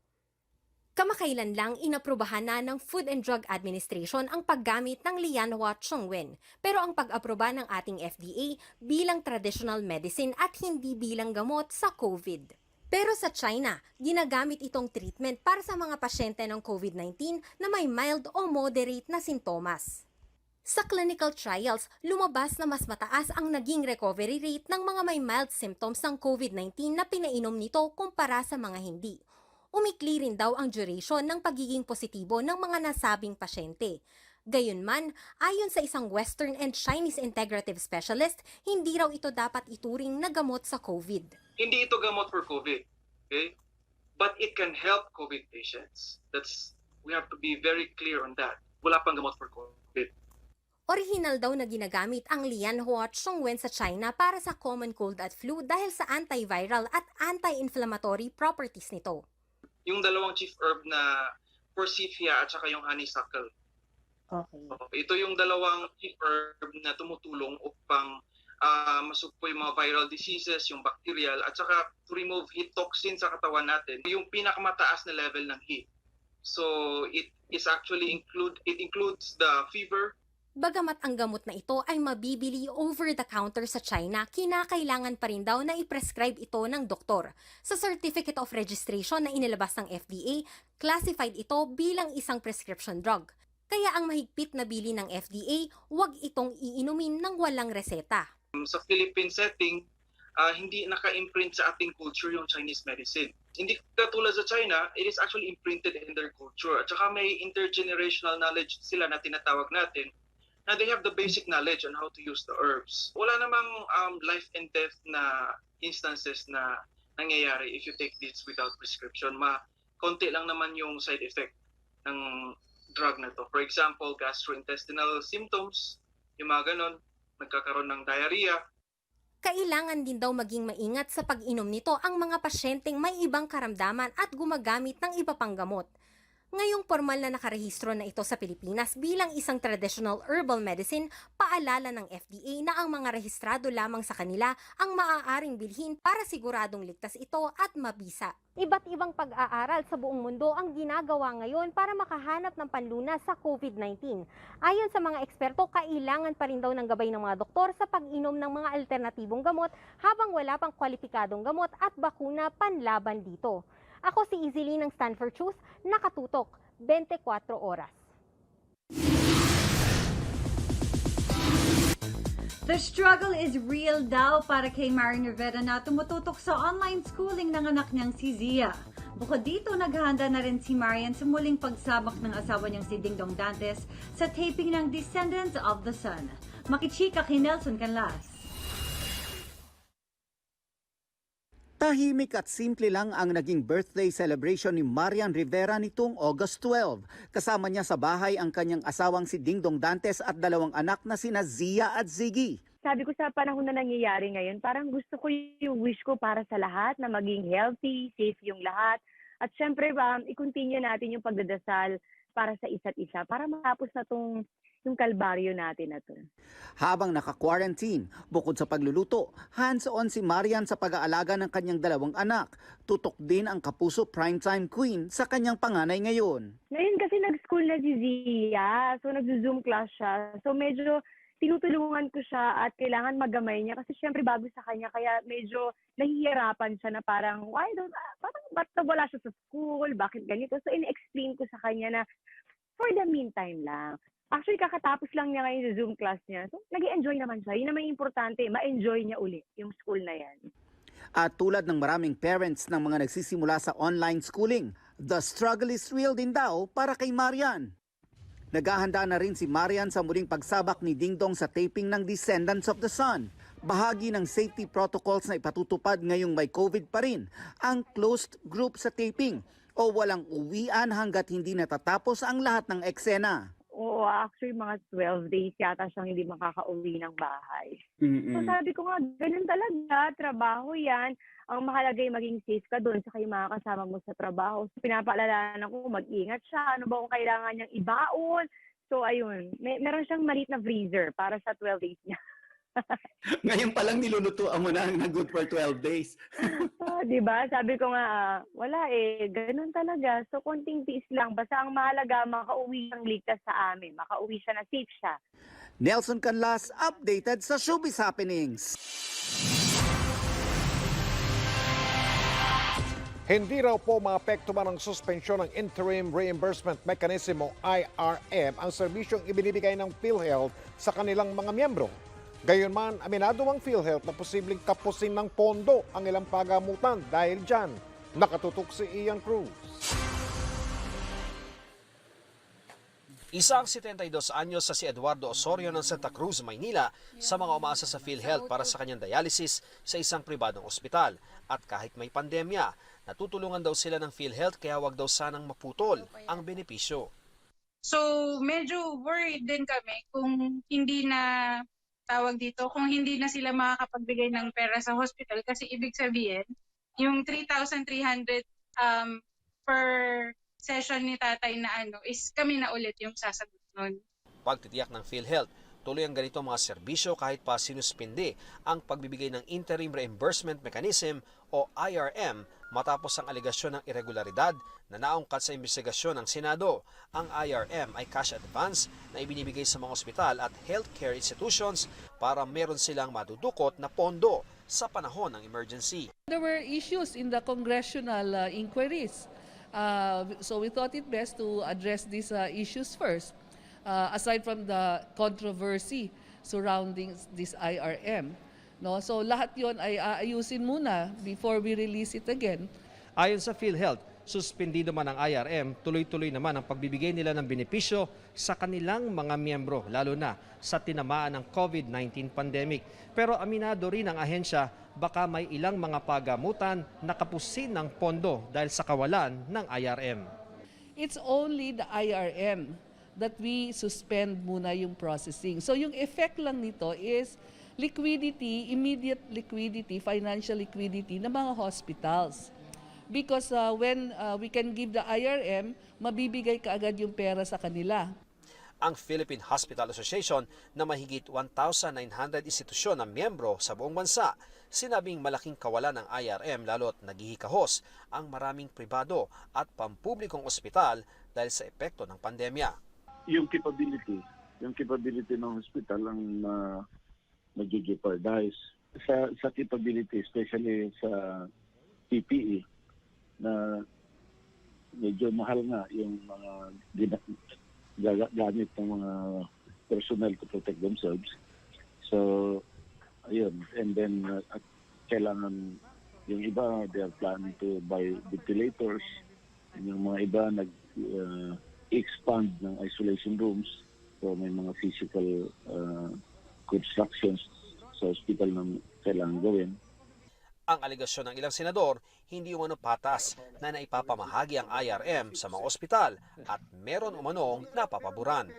Kamakailan lang inaprubahan na ng Food and Drug Administration ang paggamit ng Lianhua Chongwen, pero ang pag-aproba ng ating FDA bilang traditional medicine at hindi bilang gamot sa COVID. Pero sa China, ginagamit itong treatment para sa mga pasyente ng COVID-19 na may mild o moderate na sintomas. Sa clinical trials, lumabas na mas mataas ang naging recovery rate ng mga may mild symptoms ng COVID-19 na pinainom nito kumpara sa mga hindi. umikli rin daw ang duration ng pagiging positibo ng mga nasabing pasyente. Gayunman, ayon sa isang Western and Chinese integrative specialist, hindi raw ito dapat ituring na gamot sa COVID. Hindi ito gamot for COVID, okay? But it can help COVID patients. We have to be very clear on that. Wala pang gamot for COVID. Orihinal daw na ginagamit ang Lianhua Chongwen sa China para sa common cold at flu dahil sa antiviral at anti-inflammatory properties nito. Yung dalawang chief herb na forsythia at saka yung honeysuckle. Okay. Ito yung dalawang chief herb na tumutulong upang masugpo yung mga viral diseases, yung bacterial, at saka to remove heat toxin sa katawan natin, yung pinakamataas na level ng heat. So it includes the fever. Bagamat ang gamot na ito ay mabibili over the counter sa China, kinakailangan pa rin daw na i-prescribe ito ng doktor. Sa Certificate of Registration na inilabas ng FDA, classified ito bilang isang prescription drug. Kaya ang mahigpit na bili ng FDA, huwag itong iinumin ng walang reseta. Sa Philippine setting, hindi naka-imprint sa ating culture yung Chinese medicine. Hindi katulad sa China, it is actually imprinted in their culture. At saka may intergenerational knowledge sila na tinatawag natin, na they have the basic knowledge on how to use the herbs. Wala namang life and death na instances na nangyayari if you take this without prescription. Konti lang naman yung side effect ng drug na to. For example, gastrointestinal symptoms, yung mga ganon, nagkakaroon ng diarrhea. Kailangan din daw maging maingat sa pag-inom nito ang mga pasyenteng may ibang karamdaman at gumagamit ng iba pang gamot. Ngayong formal na nakarehistro na ito sa Pilipinas bilang isang traditional herbal medicine, paalala ng FDA na ang mga rehistrado lamang sa kanila ang maaaring bilhin para siguradong ligtas ito at mabisa. Iba't ibang pag-aaral sa buong mundo ang ginagawa ngayon para makahanap ng panlunas sa COVID-19. Ayon sa mga eksperto, kailangan pa rin daw ng gabay ng mga doktor sa pag-inom ng mga alternatibong gamot habang wala pang kwalipikadong gamot at bakuna panlaban dito. Ako si Izzy ng Stand for Truth, nakatutok 24 oras. The struggle is real daw para kay Marian Rivera na tumututok sa online schooling ng anak niyang si Zia. Bukod dito, naghahanda na rin si Marian sa muling pagsabak ng asawa niyang si Dingdong Dantes sa taping ng Descendants of the Sun. Makichika kay Nelson Canlas. Tahimik at simple lang ang naging birthday celebration ni Marian Rivera nitong August 12. Kasama niya sa bahay ang kanyang asawang si Dingdong Dantes at dalawang anak na sina Zia at Ziggy. Sabi ko sa panahon na nangyayari ngayon, parang gusto ko yung wish ko para sa lahat na maging healthy, safe yung lahat. At syempre, i-continue natin yung pagdadasal para sa isa't isa para matapos na yung kalbaryo natin na to. Habang naka-quarantine, bukod sa pagluluto, hands-on si Marian sa pag-aalaga ng kanyang dalawang anak. Tutok din ang kapuso primetime queen sa kanyang panganay ngayon. Ngayon kasi nag-school na si Zia, so nag-zoom class siya. So medyo tinutulungan ko siya at kailangan magamay niya kasi syempre bago sa kanya kaya medyo nahihirapan siya na parang ba't wala siya sa school, bakit ganito? So in-explain ko sa kanya na for the meantime lang. Actually, kakatapos lang niya ngayon sa Zoom class niya. So, nag-enjoy naman siya. Yun naman importante, ma-enjoy niya ulit yung school na yan. At tulad ng maraming parents ng mga nagsisimula sa online schooling, the struggle is real din daw para kay Marian. Naghahanda na rin si Marian sa muling pagsabak ni Dingdong sa taping ng Descendants of the Sun. Bahagi ng safety protocols na ipatutupad ngayong may COVID pa rin, ang closed group sa taping o walang uwian hanggat hindi natatapos ang lahat ng eksena. Oo, actually mga 12 days yata siyang hindi makakauwi ng bahay. So sabi ko nga, ganun talaga, trabaho yan. Ang mahalaga ay maging safe ka doon sa kayo mga kasama mo sa trabaho. So, pinapaalalanan ko, mag-ingat siya. Ano ba kung kailangan niyang ibaon? So ayun, meron siyang maliit na freezer para sa 12 days niya. Ngayon pa lang nilulutuan mo na good for 12 days. Diba? Sabi ko nga, wala ganun talaga. So, konting tiis lang. Basta ang mahalaga, makauwi siyang ligtas sa amin. Makauwi siya na safe siya. Nelson Canlas, updated sa Showbiz Happenings. Hindi raw po maapekto man ng suspensyon ng Interim Reimbursement Mechanism o IRM ang serbisyong ibinibigay ng PhilHealth sa kanilang mga miyembro. Gayunman, aminado ang PhilHealth na posibleng kapusin ng pondo ang ilang pagamutan dahil dyan. Nakatutok si Ian Cruz. Isang 72 anyos sa si Eduardo Osorio ng Santa Cruz, Maynila sa mga umaasa sa PhilHealth para sa kanyang dialysis sa isang pribadong ospital. At kahit may pandemya, natutulungan daw sila ng PhilHealth kaya wag daw sanang maputol ang benepisyo. So medyo worried din kami kung hindi na kung hindi na sila makakapagbigay ng pera sa hospital kasi ibig sabihin yung 3,300 per session ni tatay na is kami na ulit yung sasagot nun. Pagtitiyak ng PhilHealth, tuloy ang ganito mga serbisyo kahit pa sinuspindi ang pagbibigay ng Interim Reimbursement Mechanism o IRM matapos ang alegasyon ng irregularidad na naungkat sa investigasyon ng Senado. Ang IRM ay cash advance na ibinibigay sa mga ospital at healthcare institutions para meron silang madudukot na pondo sa panahon ng emergency. There were issues in the congressional inquiries. So we thought it best to address these issues first. Aside from the controversy surrounding this IRM. No? So lahat yon ay aayusin muna before we release it again. Ayon sa PhilHealth, suspendido man ang IRM, tuloy-tuloy naman ang pagbibigay nila ng benepisyo sa kanilang mga miyembro, lalo na sa tinamaan ng COVID-19 pandemic. Pero aminado rin ang ahensya, baka may ilang mga pagamutan na kapusin ng pondo dahil sa kawalan ng IRM. It's only the IRM that we suspend muna yung processing. So yung effect lang nito is liquidity, immediate liquidity, financial liquidity ng mga hospitals. Because when we can give the IRM, mabibigay kaagad yung pera sa kanila. Ang Philippine Hospital Association na mahigit 1,900 institusyon na miyembro sa buong bansa, sinabing malaking kawalan ng IRM lalo't naghihikahos ang maraming pribado at pampublikong ospital dahil sa epekto ng pandemya. Yung capability ng hospital ang nag-jeopardize sa capability, especially sa PPE na medyo mahal nga yung mga gamit ng mga personnel to protect themselves. So, ayun. And then, kailangan yung iba, they are planning to buy ventilators. And yung mga iba, expand ng isolation rooms. So, may mga physical constructions sa hospital na kailangan gawin. Ang alegasyon ng ilang senador, hindi umano patas na naipapamahagi ang IRM sa mga ospital at meron umanong napapaboran.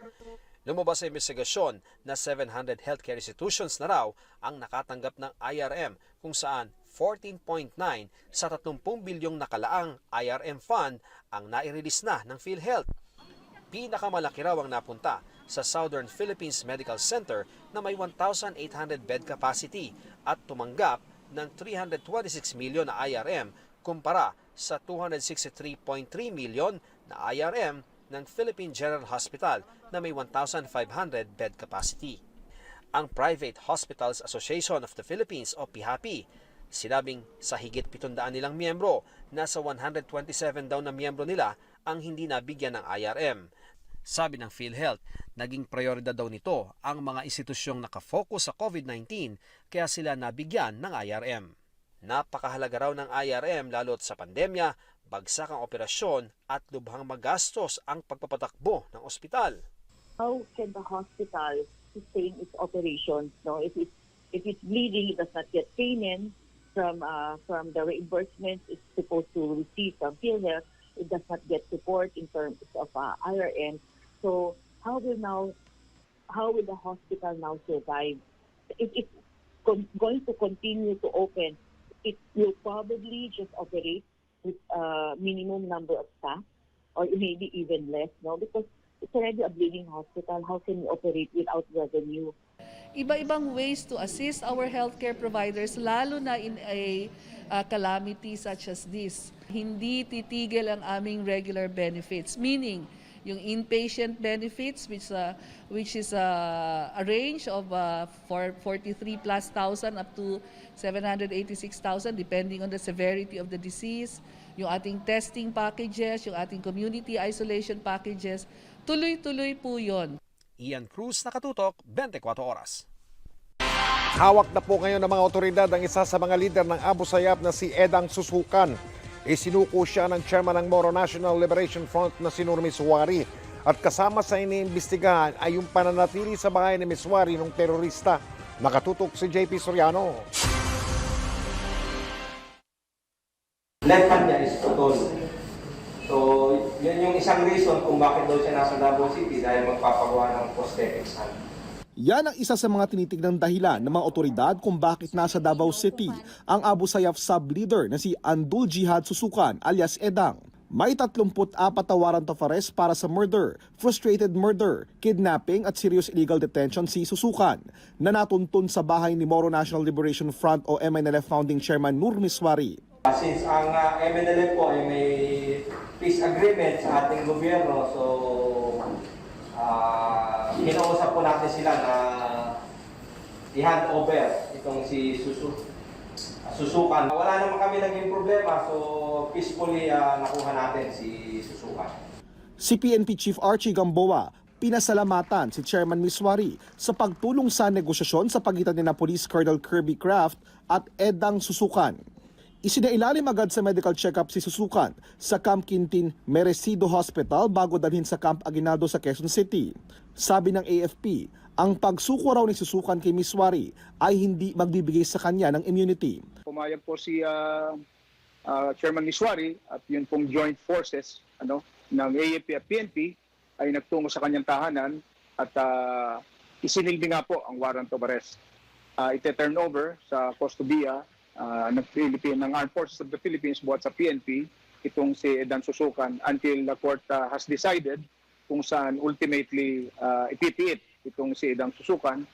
Lumabas sa investigasyon na 700 healthcare institutions na raw ang nakatanggap ng IRM kung saan 14.9 sa 30 bilyong nakalaang IRM fund ang nai-release na ng PhilHealth. Pinakamalaki raw ang napunta sa Southern Philippines Medical Center na may 1,800 bed capacity at tumanggap ng 326 milyon na IRM kumpara sa 263.3 milyon na IRM ng Philippine General Hospital na may 1,500 bed capacity. Ang Private Hospitals Association of the Philippines o PHAPI, sinabing sa higit 700 nilang miyembro, nasa 127 daw na miyembro nila ang hindi nabigyan ng IRM. Sabi ng PhilHealth, naging prioridad daw nito ang mga institusyong nakafocus sa COVID-19 kaya sila nabigyan ng IRM. Napakahalaga raw ng IRM lalo't sa pandemya, bagsak ang operasyon at lubhang magastos ang pagpapatakbo ng ospital. How can the hospital sustain its operations? No, if it's bleeding, it does not get payment from the reimbursements it's supposed to receive from PhilHealth. It does not get support in terms of IRM. So how will the hospital now survive? If it's going to continue to open, it will probably just operate with a minimum number of staff, or maybe even less, no? Because it's already a bleeding hospital. How can we operate without revenue? Iba-ibang ways to assist our healthcare providers, lalo na in a calamity such as this. Hindi titigil ang aming regular benefits, meaning yung inpatient benefits which is a range of 43,000+ up to 786,000 depending on the severity of the disease, yung ating testing packages, yung ating community isolation packages, tuloy-tuloy po yon. Ian Cruz, Nakatutok, 24 Oras. Hawak na po ngayon ng mga otoridad ang isa sa mga lider ng Abu Sayyaf na si Edang Susukan. Isinuko siya ng chairman ng Moro National Liberation Front na si Miswari. At kasama sa iniimbestigahan ay yung pananatili sa bahay ni Miswari ng terorista. Nakatutok si JP Soriano. Left hand niya is putol. So, yun yung isang reason kung bakit daw siya nasa Davao City dahil magpapagawa ng prosthetics hand. Yan ang isa sa mga tinitignang dahilan ng mga otoridad kung bakit nasa Davao City ang Abu Sayyaf sub-leader na si Andul Jihad Susukan alias Edang. May 34 na warrant of arrest para sa murder, frustrated murder, kidnapping at serious illegal detention si Susukan na natuntun sa bahay ni Moro National Liberation Front o MNLF founding chairman Miswari. Since ang MNLF po ay may peace agreement sa ating gobyerno, so kinausap po natin sila na i-hand over itong si Susukan. Wala naman kami naging problema, so peacefully nakuha natin si Susukan. Si PNP Chief Archie Gamboa, pinasalamatan si Chairman Miswari sa pagtulong sa negosasyon sa pagitan ni na Police Colonel Kirby Craft at Edang Susukan. Isinailalim agad sa medical check-up si Susukan sa Camp Quintin Merecido Hospital bago dalhin sa Camp Aguinaldo sa Quezon City. Sabi ng AFP, ang pagsuko raw ni Susukan kay Miswari ay hindi magbibigay sa kanya ng immunity. Pumayag po si Chairman Miswari at yun pong joint forces ng AFP at PNP ay nagtungo sa kanyang tahanan at isinilbi nga po ang warrant of arrest. Ite-turn over sa kustudiya ng Armed Forces of the Philippines buhat sa PNP itong si Edan Susukan until the court has decided kung saan ultimately ipipiit itong si Edan Susukan.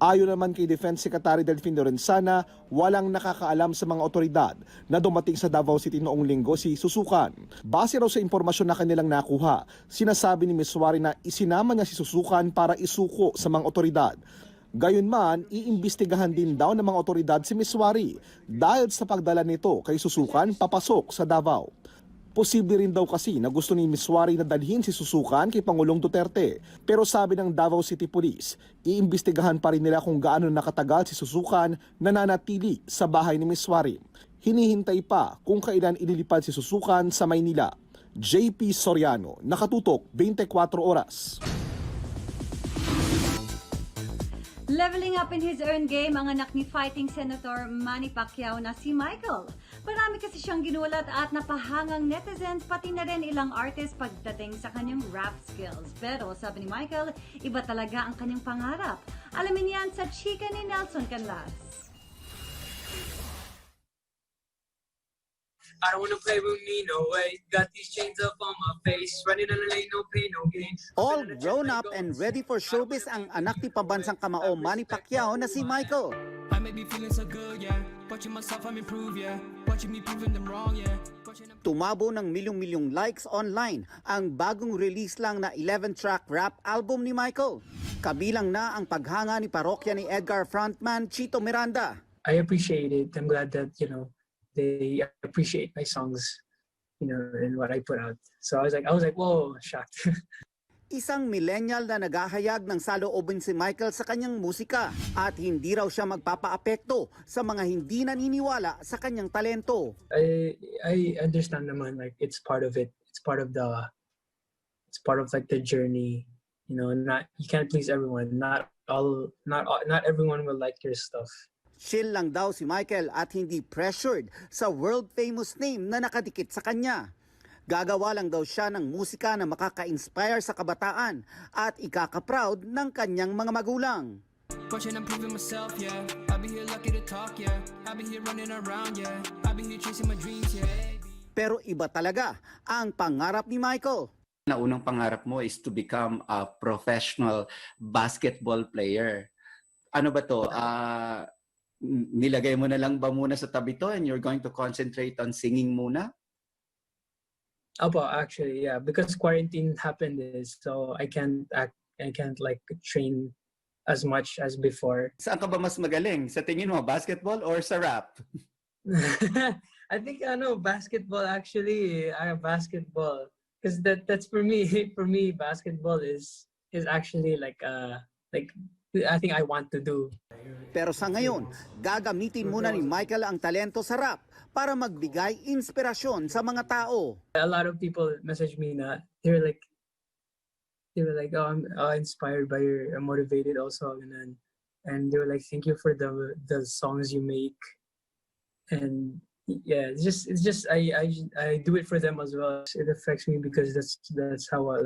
Ayon naman kay Defense Secretary Delfin Lorenzana, walang nakakaalam sa mga otoridad na dumating sa Davao City noong Linggo si Susukan. Base raw sa impormasyon na kanilang nakuha, sinasabi ni Miswari na isinama niya si Susukan para isuko sa mga otoridad. Gayunman, iimbestigahan din daw ng mga otoridad si Miswari dahil sa pagdala nito kay Susukan papasok sa Davao. Posible rin daw kasi na gusto ni Miswari na dalhin si Susukan kay Pangulong Duterte. Pero sabi ng Davao City Police, iimbestigahan pa rin nila kung gaano nakatagal si Susukan na nanatili sa bahay ni Miswari. Hinihintay pa kung kailan ililipad si Susukan sa Maynila. JP Soriano, nakatutok 24 oras. Leveling up in his earned game ang anak ni fighting Senator Manny Pacquiao na si Michael. Marami kasi siyang ginulat at napahangang netizens pati na rin ilang artist pagdating sa kanyang rap skills. Pero sabi ni Michael, iba talaga ang kanyang pangarap. Alamin yan sa chika ni Nelson Canlas. I don't wanna play with me, no way. Got these chains up on my face. Running on the lane, no pain, no gain. All grown up and ready for showbiz ang anak ni pambansang kamao Manny Pacquiao na si Michael. I may be feeling so good, yeah. Watching myself, I'm improve, yeah. Watching me proving them wrong, yeah. Tumabo ng milyong-milyong likes online ang bagong release lang na 11-track rap album ni Michael. Kabilang na ang paghanga ni parokya ni Edgar frontman Chito Miranda. I appreciate it. I'm glad that, they appreciate my songs, and what I put out. So I was like, whoa, shocked. Isang millennial na naghahayag ng saloobin si Michael sa kanyang musika at hindi raw siya magpapaapekto sa mga hindi naniniwala sa kanyang talento. I understand naman, like it's part of it. It's part of like the journey. You can't please everyone. Not everyone will like your stuff. Chill lang daw si Michael at hindi pressured sa world-famous name na nakadikit sa kanya. Gagawa lang daw siya ng musika na makaka-inspire sa kabataan at ikaka-proud ng kanyang mga magulang. Watching, I'm proving myself, yeah. I'll be here lucky to talk, yeah. I'll be here running around, yeah. I'll be here chasing my dreams, yeah. Pero iba talaga ang pangarap ni Michael. Na unang pangarap mo is to become a professional basketball player. Ano ba to? Nilagay mo na lang ba muna sa tabi to and you're going to concentrate on singing muna? Opo, actually, yeah. Because quarantine happened, so I can't like train as much as before. Saan ka ba mas magaling? Sa tingin mo, basketball or sa rap? I think basketball actually. Basketball, because that's for me. For me, basketball is actually like I think I want to do. Pero sa ngayon, gagamitin muna ni Michael ang talento sa rap para magbigay inspirasyon sa mga tao. A lot of people message me na they were like, oh, I'm inspired by your, I'm motivated also, and they were like, thank you for the songs you make, and yeah, it's just I do it for them as well. It affects me because that's how I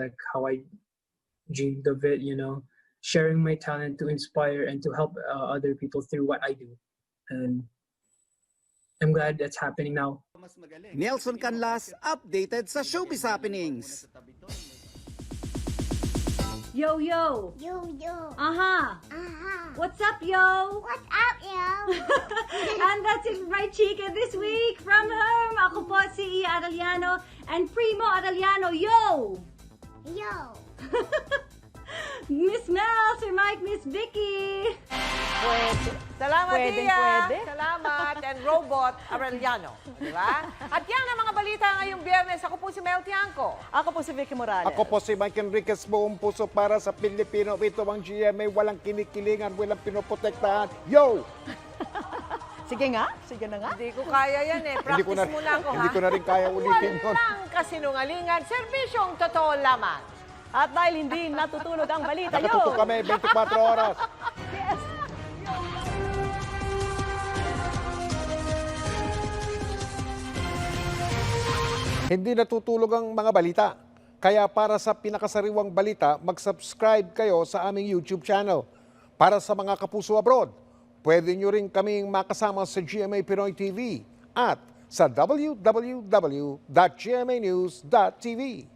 dreamed of it, you know, sharing my talent to inspire and to help other people through what I do, and I'm glad that's happening now. Nelson Canlas, updated sa Showbiz Happenings. Yo, yo. Yo, yo. Aha. What's up, yo? What's up, yo? And that's it, my chica this week from home. Ako po si Ia Arellano and Primo Arellano. Yo! Yo. Miss Mel, Sir Mike, Miss Vicky. Pwede. Salamat, Pwedeng Tia. pwede. Salamat. And Robot Arellano. Di ba? At yan ang mga balita ngayong Biyernes. Ako po si Mel Tiangco. Ako po si Vicky Morales. Ako po si Mike Enriquez, buong puso para sa Pilipino. Ito ang GMA, walang kinikilingan, walang pinoprotektahan. Yo! Sige nga, sige na nga. Hindi ko kaya yan eh. Practice muna ako, ha? Hindi ko na rin kaya ulitin yun. Walang kasinungalingan. Serbisyong totoo lamang. At dahil hindi natutulog ang balita, Nakatutok kami 24 oras. Yes. Hindi natutulog ang mga balita. Kaya para sa pinakasariwang balita, mag-subscribe kayo sa aming YouTube channel. Para sa mga kapuso abroad, pwede nyo rin kaming makasama sa GMA Pinoy TV at sa www.gmanews.tv.